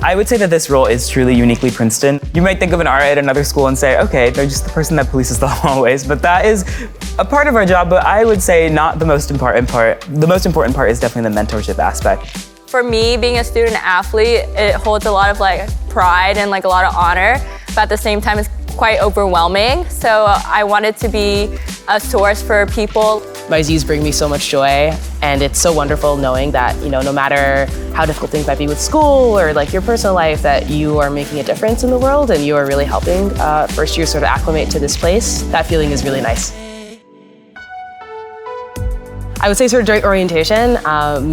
I would say that this role is truly uniquely Princeton. You might think of an RA at another school and say, okay, they're just the person that polices the hallways, but that is a part of our job, but I would say not the most important part. The most important part is definitely the mentorship aspect. For me, being a student athlete, it holds a lot of pride and a lot of honor, but at the same time it's quite overwhelming. So I wanted to be a source for people. My Zs bring me so much joy, and it's so wonderful knowing that, no matter how difficult things might be with school or your personal life, that you are making a difference in the world and you are really helping first year sort of acclimate to this place. That feeling is really nice. I would say sort of during orientation,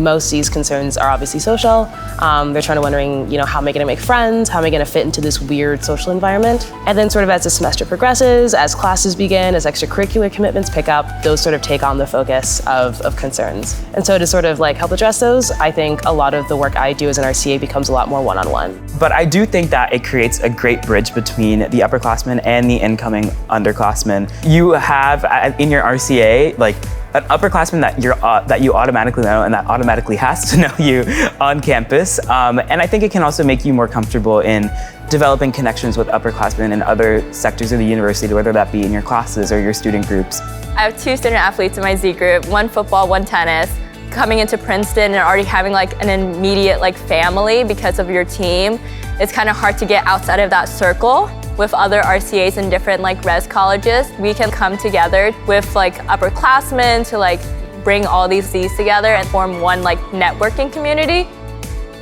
most Z's concerns are obviously social. They're wondering, how am I gonna make friends? How am I gonna fit into this weird social environment? And then sort of as the semester progresses, as classes begin, as extracurricular commitments pick up, those sort of take on the focus of concerns. And so to sort of help address those, I think a lot of the work I do as an RCA becomes a lot more one-on-one. But I do think that it creates a great bridge between the upperclassmen and the incoming underclassmen. You have in your RCA, an upperclassman that you automatically know and that automatically has to know you on campus. And I think it can also make you more comfortable in developing connections with upperclassmen in other sectors of the university, whether that be in your classes or your student groups. I have 2 student athletes in my Z group, 1 football, 1 tennis. Coming into Princeton and already having an immediate family because of your team, it's kind of hard to get outside of that circle. With other RCAs in different res colleges, we can come together with upperclassmen to bring all these Zs together and form one networking community.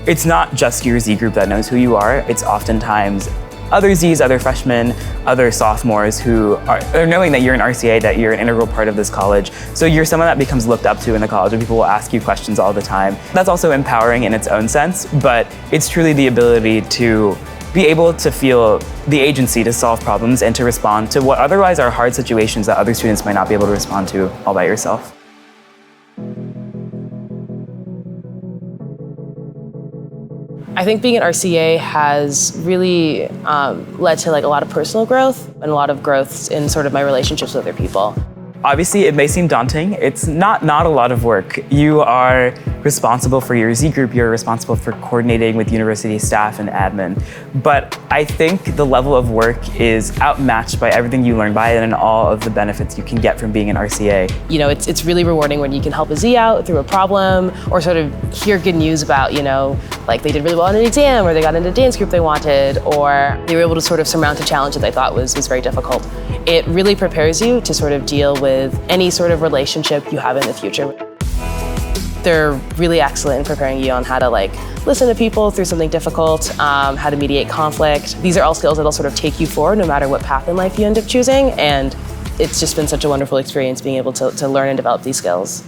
It's not just your Z group that knows who you are. It's oftentimes other Zs, other freshmen, other sophomores who are knowing that you're an RCA, that you're an integral part of this college. So you're someone that becomes looked up to in the college, and people will ask you questions all the time. That's also empowering in its own sense, but it's truly the ability to be able to feel the agency to solve problems and to respond to what otherwise are hard situations that other students might not be able to respond to all by yourself. I think being an RCA has really led to a lot of personal growth and a lot of growth in sort of my relationships with other people. Obviously, it may seem daunting. It's not a lot of work. You are responsible for your Z group, you're responsible for coordinating with university staff and admin. But I think the level of work is outmatched by everything you learn by it and all of the benefits you can get from being an RCA. It's really rewarding when you can help a Z out through a problem or sort of hear good news about, they did really well in an exam or they got into a dance group they wanted or they were able to sort of surmount a challenge that they thought was very difficult. It really prepares you to sort of deal with any sort of relationship you have in the future. They're really excellent in preparing you on how to listen to people through something difficult, how to mediate conflict. These are all skills that'll sort of take you forward no matter what path in life you end up choosing, and it's just been such a wonderful experience being able to learn and develop these skills.